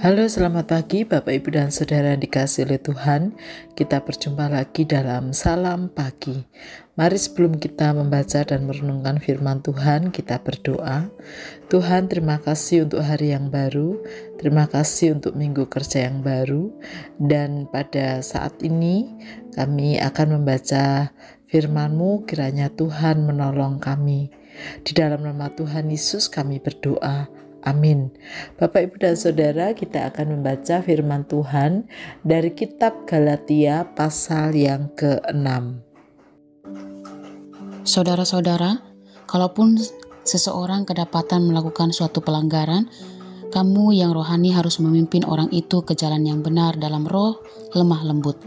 Halo, selamat pagi Bapak Ibu dan Saudara yang dikasihi oleh Tuhan. Kita berjumpa lagi dalam Salam Pagi. Mari sebelum kita membaca dan merenungkan firman Tuhan, kita berdoa. Tuhan, terima kasih untuk hari yang baru. Terima kasih untuk minggu kerja yang baru. Dan pada saat ini kami akan membaca firman-Mu, kiranya Tuhan menolong kami. Di dalam nama Tuhan Yesus kami berdoa. Amin. Bapak, Ibu, dan Saudara, kita akan membaca firman Tuhan dari kitab Galatia pasal yang ke-6. Saudara-saudara, kalaupun seseorang kedapatan melakukan suatu pelanggaran, kamu yang rohani harus memimpin orang itu ke jalan yang benar dalam roh lemah lembut,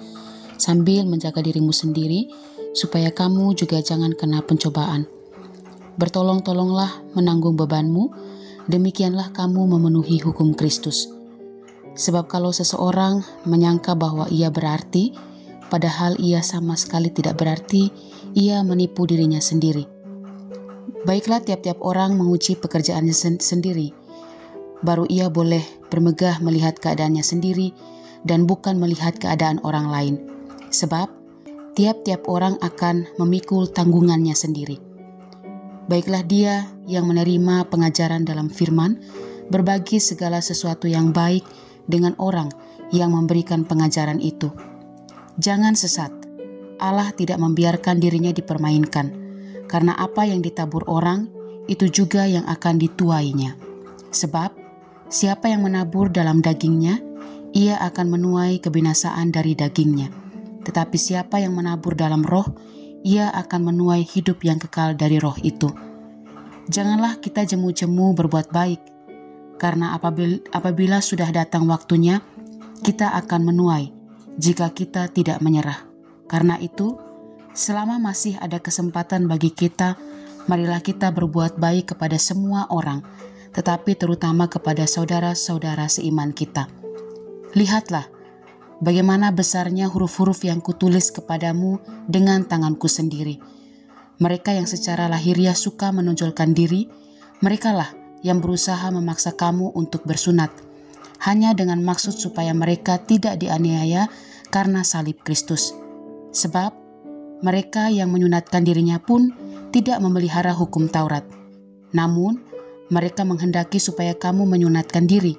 sambil menjaga dirimu sendiri, supaya kamu juga jangan kena pencobaan. Bertolong-tolonglah menanggung bebanmu, demikianlah kamu memenuhi hukum Kristus. Sebab kalau seseorang menyangka bahwa ia berarti, padahal ia sama sekali tidak berarti, ia menipu dirinya sendiri. Baiklah tiap-tiap orang menguji pekerjaannya sendiri, baru ia boleh bermegah melihat keadaannya sendiri dan bukan melihat keadaan orang lain. Sebab tiap-tiap orang akan memikul tanggungannya sendiri. Baiklah dia yang menerima pengajaran dalam firman, berbagi segala sesuatu yang baik dengan orang yang memberikan pengajaran itu. Jangan sesat, Allah tidak membiarkan dirinya dipermainkan, karena apa yang ditabur orang, itu juga yang akan dituainya. Sebab, siapa yang menabur dalam dagingnya, ia akan menuai kebinasaan dari dagingnya. Tetapi siapa yang menabur dalam roh, ia akan menuai hidup yang kekal dari roh itu. Janganlah kita jemu-jemu berbuat baik, karena apabila sudah datang waktunya, kita akan menuai jika kita tidak menyerah. Karena itu, selama masih ada kesempatan bagi kita, marilah kita berbuat baik kepada semua orang, tetapi terutama kepada saudara-saudara seiman kita. Lihatlah, bagaimana besarnya huruf-huruf yang kutulis kepadamu dengan tanganku sendiri. Mereka yang secara lahiriah suka menonjolkan diri, merekalah yang berusaha memaksa kamu untuk bersunat, hanya dengan maksud supaya mereka tidak dianiaya karena salib Kristus. Sebab mereka yang menyunatkan dirinya pun tidak memelihara hukum Taurat. Namun, mereka menghendaki supaya kamu menyunatkan diri,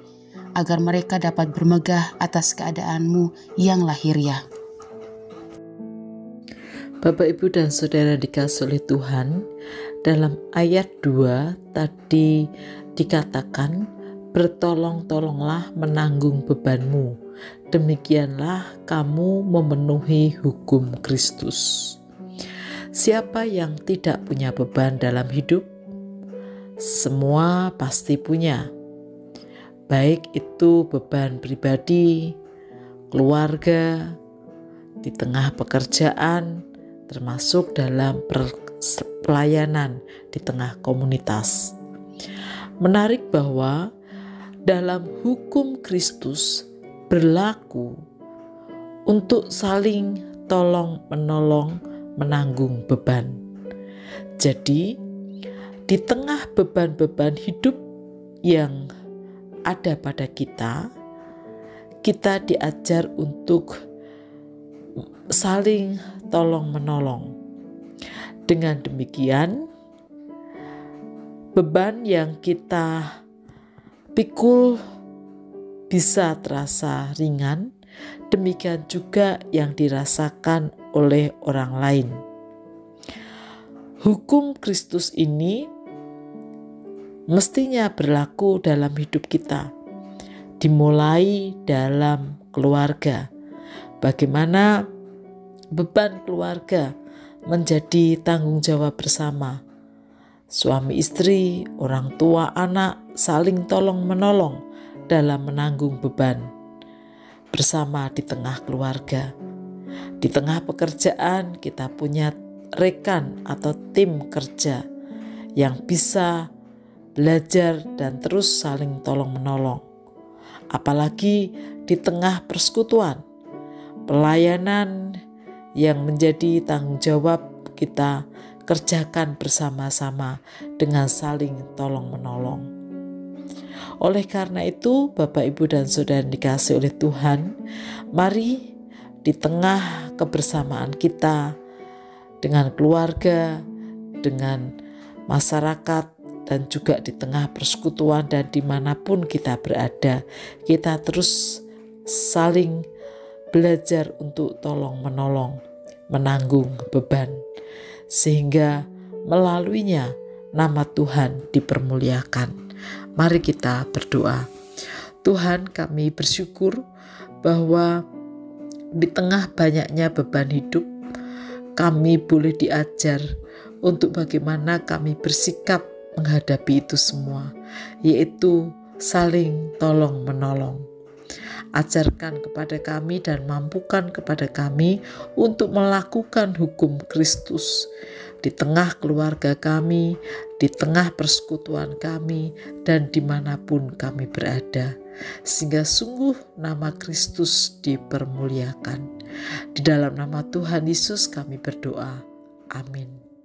agar mereka dapat bermegah atas keadaanmu yang lahiriah. Bapak, Ibu, dan Saudara dikasihi oleh Tuhan, dalam ayat 2 tadi dikatakan, bertolong-tolonglah menanggung bebanmu, demikianlah kamu memenuhi hukum Kristus. Siapa yang tidak punya beban dalam hidup? Semua pasti punya. Baik itu beban pribadi, keluarga, di tengah pekerjaan, termasuk dalam pelayanan di tengah komunitas. Menarik bahwa dalam hukum Kristus berlaku untuk saling tolong-menolong menanggung beban. Jadi, di tengah beban-beban hidup yang ada pada kita diajar untuk saling tolong-menolong. Dengan demikian, beban yang kita pikul bisa terasa ringan, demikian juga yang dirasakan oleh orang lain. Hukum Kristus ini mestinya berlaku dalam hidup kita, dimulai dalam keluarga. Bagaimana beban keluarga menjadi tanggung jawab bersama. Suami istri, orang tua, anak saling tolong-menolong dalam menanggung beban bersama di tengah keluarga. Di tengah pekerjaan kita punya rekan atau tim kerja yang bisa belajar dan terus saling tolong-menolong. Apalagi di tengah persekutuan, pelayanan yang menjadi tanggung jawab kita kerjakan bersama-sama dengan saling tolong-menolong. Oleh karena itu, Bapak, Ibu, dan Saudara yang dikasihi oleh Tuhan, mari di tengah kebersamaan kita dengan keluarga, dengan masyarakat, dan juga di tengah persekutuan dan dimanapun kita berada, kita terus saling belajar untuk tolong-menolong, menanggung beban, sehingga melaluinya nama Tuhan dipermuliakan. Mari kita berdoa. Tuhan, kami bersyukur bahwa di tengah banyaknya beban hidup, kami boleh diajar untuk bagaimana kami bersikap menghadapi itu semua, yaitu saling tolong-menolong. Ajarkan kepada kami dan mampukan kepada kami untuk melakukan hukum Kristus di tengah keluarga kami, di tengah persekutuan kami, dan dimanapun kami berada, sehingga sungguh nama Kristus dipermuliakan. Di dalam nama Tuhan Yesus kami berdoa. Amin.